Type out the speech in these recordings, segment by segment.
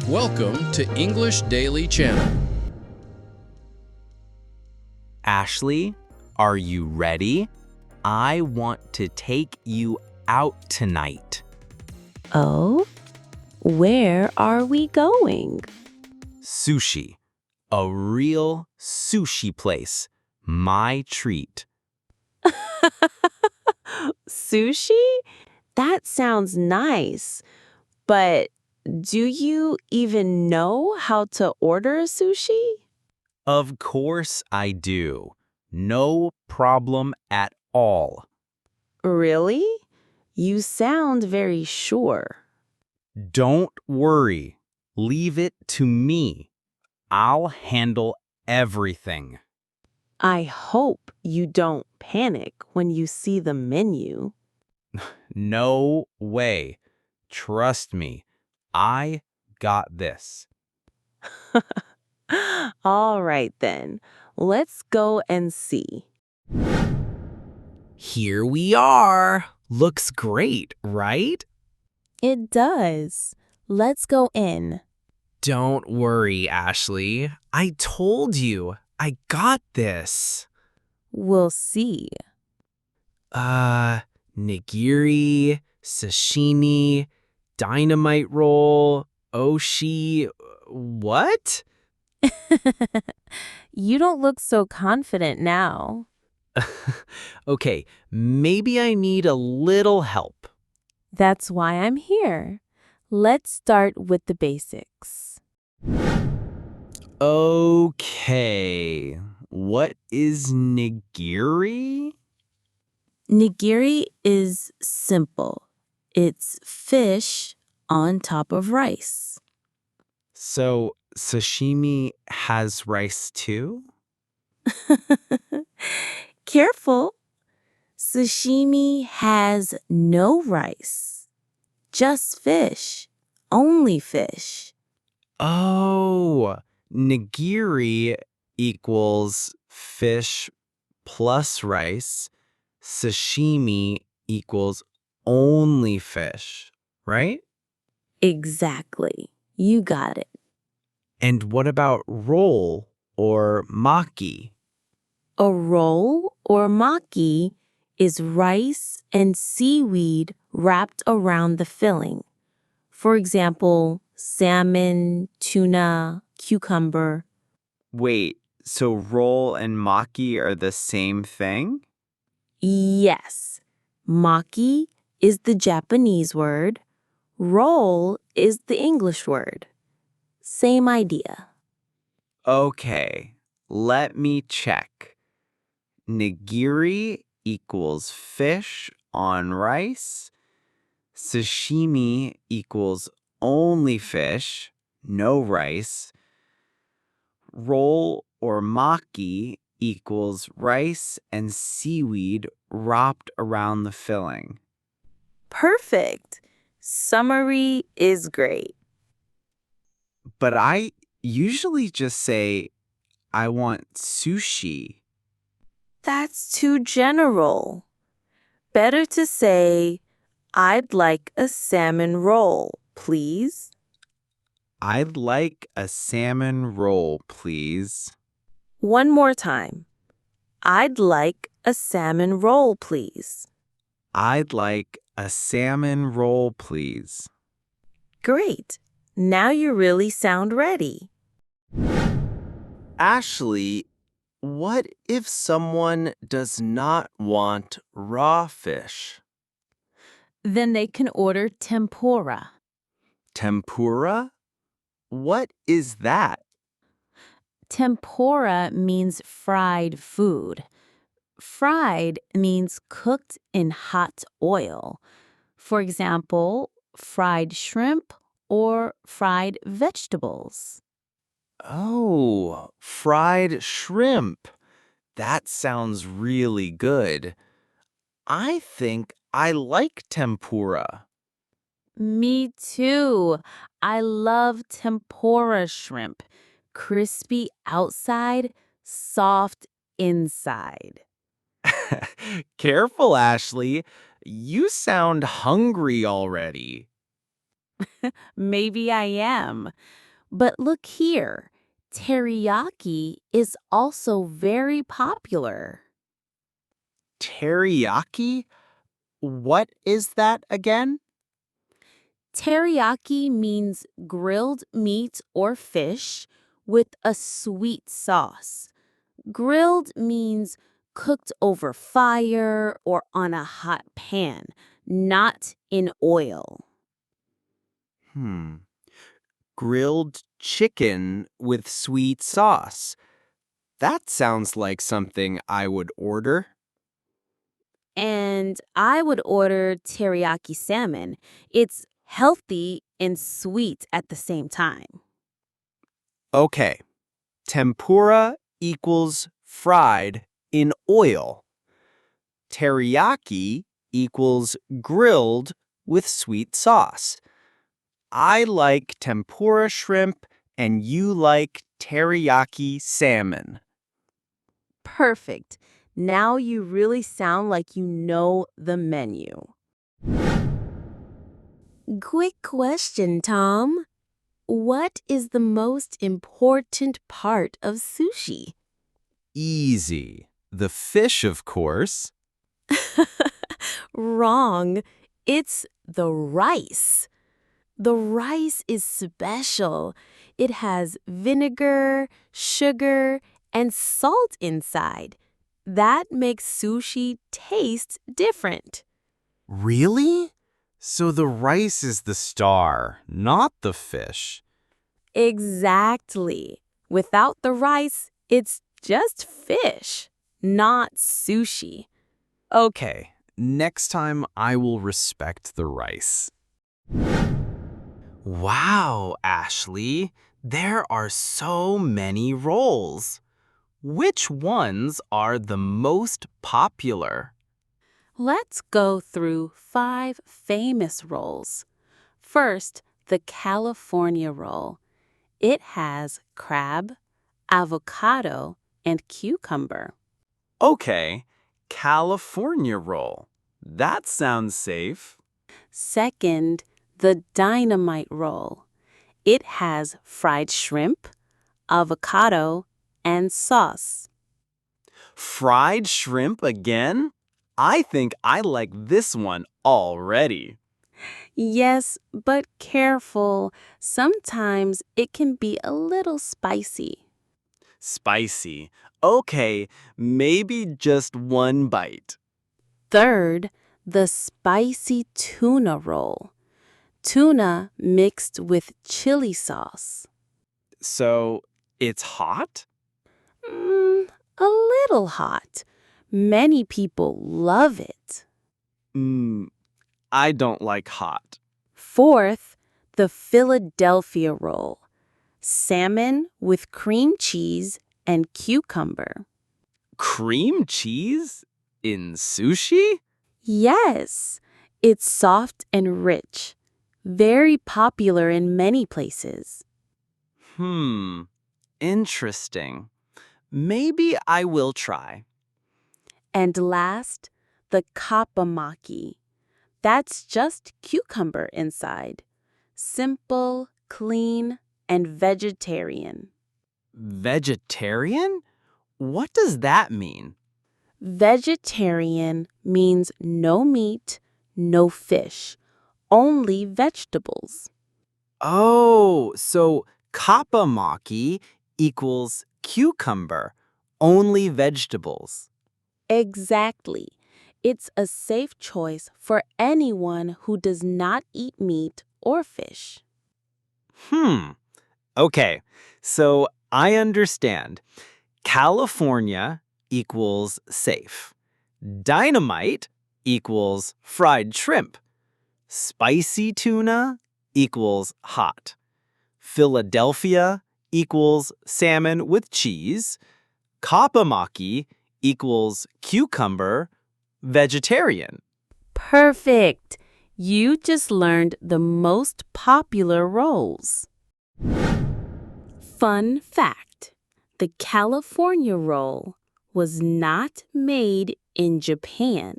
Welcome to English Daily Channel. Ashley, are you ready? I want to take you out tonight. Oh, where are we going? Sushi. A real sushi place. My treat. Sushi? That sounds nice. But do you even know how to order a sushi? Of course I do. No problem at all. Really? You sound very sure. Don't worry. Leave it to me. I'll handle everything. I hope you don't panic when you see the menu. No way. Trust me. I got this. All right then, let's go and see. Here we are. Looks great, right? It does. Let's go in. Don't worry, Ashley. I told you. I got this. We'll see. Nigiri, sashimi, dynamite roll, oshi. What? You don't look so confident now. Okay, maybe I need a little help. That's why I'm here. Let's start with the basics. Okay, what is nigiri? Nigiri is simple. It's fish on top of rice. So, sashimi has rice too? Careful. Sashimi has no rice. Just fish. Only fish. Oh, nigiri equals fish plus rice. Sashimi equals only fish, right? Exactly. You got it. And what about roll or maki? A roll or maki is rice and seaweed wrapped around the filling. For example, salmon, tuna, cucumber. Wait, so roll and maki are the same thing? Yes, maki is the Japanese word. Roll is the English word. Same idea. Okay, let me check. Nigiri equals fish on rice. Sashimi equals only fish, no rice. Roll or maki equals rice and seaweed wrapped around the filling. Perfect. Summary is great. But I usually just say, I want sushi. That's too general. Better to say, I'd like a salmon roll, please. I'd like a salmon roll, please. One more time. I'd like a salmon roll, please. I'd like a salmon roll, please. Great. Now you really sound ready. Ashley, what if someone does not want raw fish? Then they can order tempura. Tempura? What is that? Tempura means fried food. Fried means cooked in hot oil. For example, fried shrimp or fried vegetables. Oh, fried shrimp. That sounds really good. I think I like tempura. Me too. I love tempura shrimp. Crispy outside, soft inside. Careful, Ashley. You sound hungry already. Maybe I am. But look here. Teriyaki is also very popular. Teriyaki? What is that again? Teriyaki means grilled meat or fish with a sweet sauce. Grilled means cooked over fire or on a hot pan, not in oil. Grilled chicken with sweet sauce. That sounds like something I would order. And I would order teriyaki salmon. It's healthy and sweet at the same time. Okay. Tempura equals fried in oil. Teriyaki equals grilled with sweet sauce. I like tempura shrimp and you like teriyaki salmon. Perfect. Now you really sound like you know the menu. Quick question, Tom. What is the most important part of sushi? Easy. The fish, of course. Wrong. It's the rice. The rice is special. It has vinegar, sugar, and salt inside. That makes sushi taste different. Really? So the rice is the star, not the fish. Exactly. Without the rice, it's just fish, not sushi. Okay, next time I will respect the rice. Wow, Ashley, there are so many rolls. Which ones are the most popular? Let's go through 5 famous rolls. First, the California roll. It has crab, avocado, and cucumber. Okay, California roll. That sounds safe. Second, the dynamite roll. It has fried shrimp, avocado, and sauce. Fried shrimp again? I think I like this one already. Yes, but careful. Sometimes it can be a little spicy. Spicy. Okay, maybe just one bite. Third, the spicy tuna roll. Tuna mixed with chili sauce. So, it's hot? A little hot. Many people love it. I don't like hot. Fourth, the Philadelphia roll. Salmon with cream cheese and cucumber. Cream cheese? In sushi? Yes, it's soft and rich. Very popular in many places. Interesting. Maybe I will try. And last, the kappamaki. That's just cucumber inside. Simple, clean, and vegetarian. Vegetarian? What does that mean? Vegetarian means no meat, no fish, only vegetables. Oh, so kappamaki equals cucumber, only vegetables. Exactly. It's a safe choice for anyone who does not eat meat or fish. Okay, so I understand. California equals safe. Dynamite equals fried shrimp. Spicy tuna equals hot. Philadelphia equals salmon with cheese. Kappamaki equals cucumber, vegetarian. Perfect! You just learned the most popular rolls. Fun fact: the California roll was not made in Japan.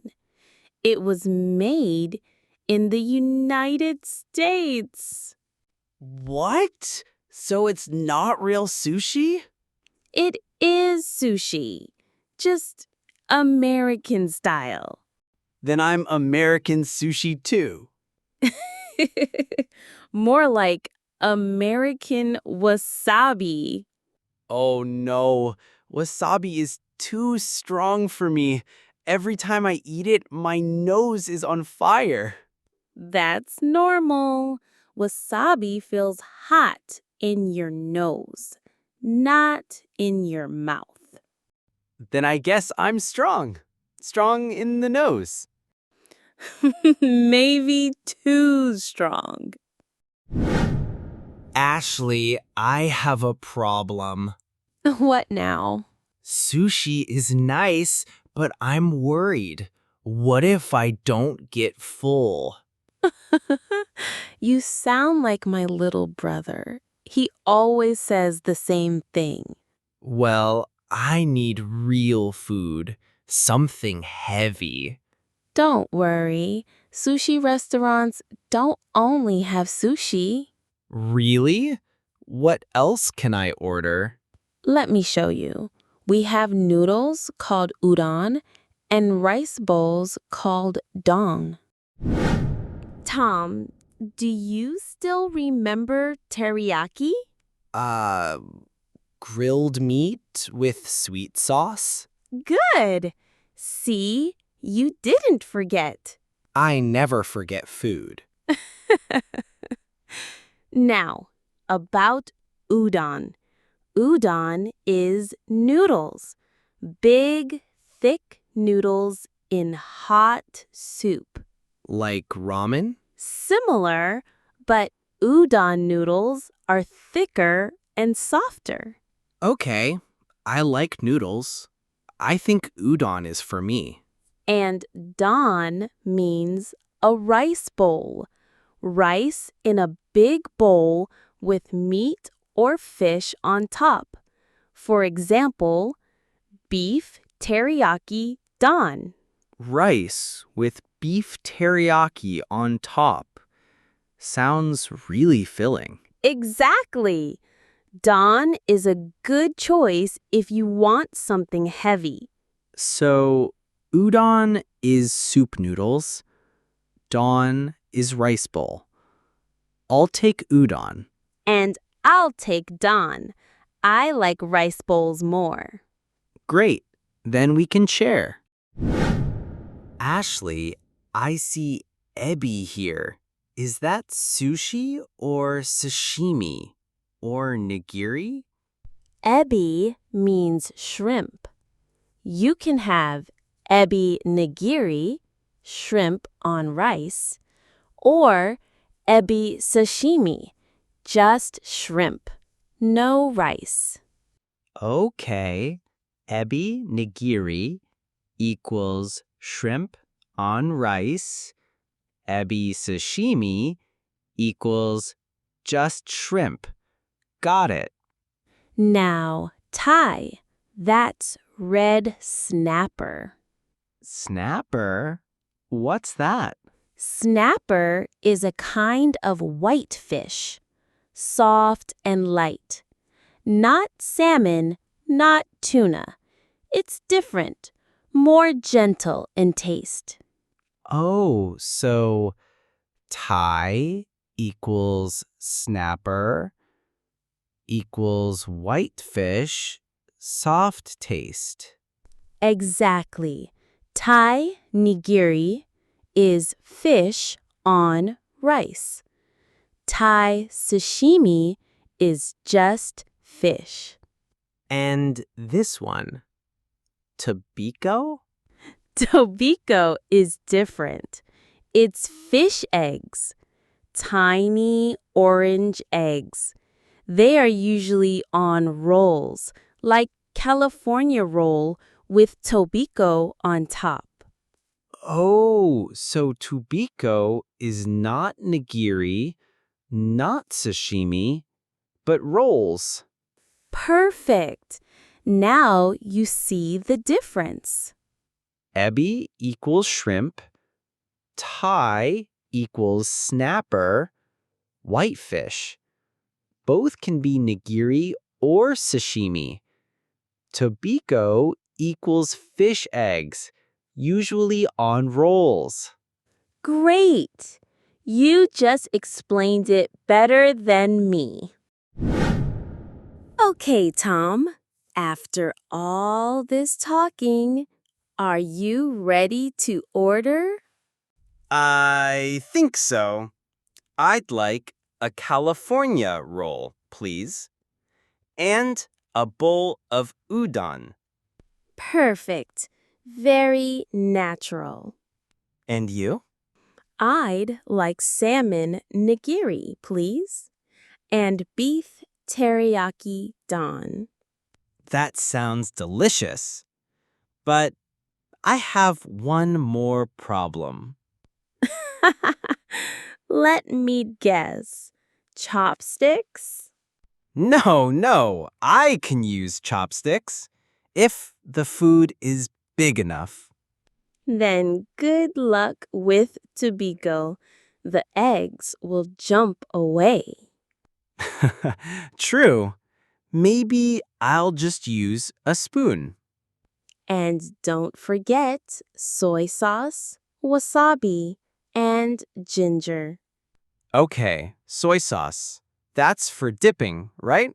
It was made in the United States. What? So it's not real sushi? It is sushi, just American style. Then I'm American sushi too. More like American wasabi. Oh no, wasabi is too strong for me. Every time I eat it, my nose is on fire. That's normal. Wasabi feels hot in your nose, not in your mouth. Then I guess I'm strong. Strong in the nose. Maybe too strong. Ashley, I have a problem. What now? Sushi is nice, but I'm worried. What if I don't get full? You sound like my little brother. He always says the same thing. Well, I need real food, something heavy. Don't worry. Sushi restaurants don't only have sushi. Really? What else can I order? Let me show you. We have noodles called udon and rice bowls called don. Tom, do you still remember teriyaki? Grilled meat with sweet sauce? Good. See, you didn't forget. I never forget food. Now, about udon. Udon is noodles. Big, thick noodles in hot soup. Like ramen? Similar, but udon noodles are thicker and softer. Okay, I like noodles. I think udon is for me. And don means a rice bowl. Rice in a big bowl with meat or fish on top. For example, beef teriyaki don. Rice with beef teriyaki on top. Sounds really filling. Exactly. Don is a good choice if you want something heavy. So, udon is soup noodles. Don is rice bowl. I'll take udon. And I'll take don. I like rice bowls more. Great. Then we can share. Ashley, I see ebi here. Is that sushi or sashimi or nigiri? Ebi means shrimp. You can have ebi nigiri, shrimp on rice, or ebi sashimi, just shrimp, no rice. Okay. Ebi nigiri equals shrimp on rice. Ebi sashimi equals just shrimp. Got it. Now, Thai, that's red snapper. Snapper? What's that? Snapper is a kind of white fish, soft and light. Not salmon, not tuna. It's different, more gentle in taste. Oh, so Thai equals snapper equals whitefish, soft taste. Exactly. Thai nigiri is fish on rice. Thai sashimi is just fish. And this one, tobiko? Tobiko is different. It's fish eggs, tiny orange eggs. They are usually on rolls, like California roll with tobiko on top. Oh, so tobiko is not nigiri, not sashimi, but rolls. Perfect. Now you see the difference. Ebi equals shrimp. Thai equals snapper, whitefish. Both can be nigiri or sashimi. Tobiko equals fish eggs, usually on rolls. Great! You just explained it better than me. Okay, Tom. After all this talking, are you ready to order? I think so. I'd like a California roll, please. And a bowl of udon. Perfect. Very natural. And you? I'd like salmon nigiri, please. And beef teriyaki don. That sounds delicious. But I have one more problem. Let me guess. Chopsticks? No, I can use chopsticks if the food is big enough. Then good luck with tobiko. The eggs will jump away. True. Maybe I'll just use a spoon. And don't forget soy sauce, wasabi, and ginger. Okay, soy sauce. That's for dipping, right?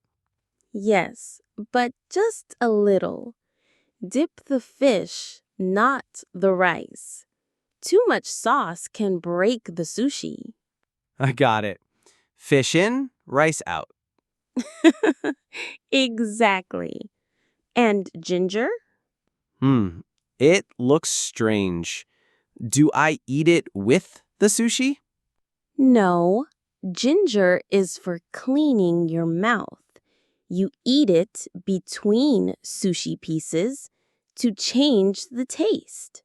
Yes, but just a little. Dip the fish, not the rice. Too much sauce can break the sushi. I got it. Fish in, rice out. Exactly. And ginger? It looks strange. Do I eat it with the sushi? No, ginger is for cleaning your mouth. You eat it between sushi pieces to change the taste.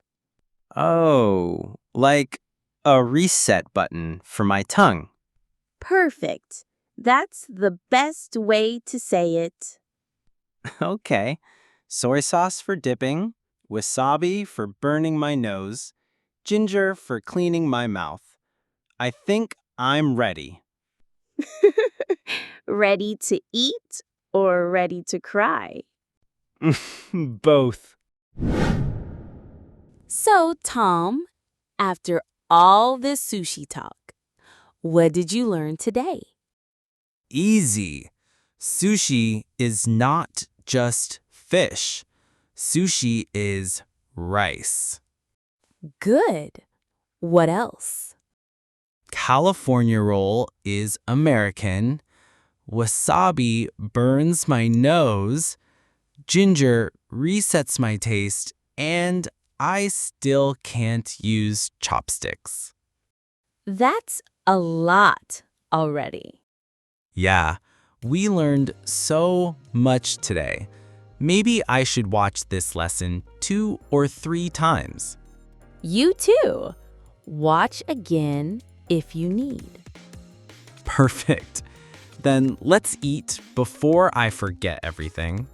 Oh, like a reset button for my tongue. Perfect. That's the best way to say it. Okay. Soy sauce for dipping, wasabi for burning my nose, ginger for cleaning my mouth. I think I'm ready. Ready to eat or ready to cry? Both. So, Tom, after all this sushi talk, what did you learn today? Easy. Sushi is not just fish. Sushi is rice. Good. What else? California roll is American. Wasabi burns my nose. Ginger resets my taste. And I still can't use chopsticks. That's a lot already. Yeah, we learned so much today. Maybe I should watch this lesson 2 or 3 times. You too. Watch again if you need. Perfect. Then let's eat before I forget everything.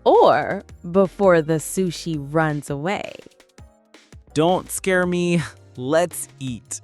Or before the sushi runs away. Don't scare me. Let's eat.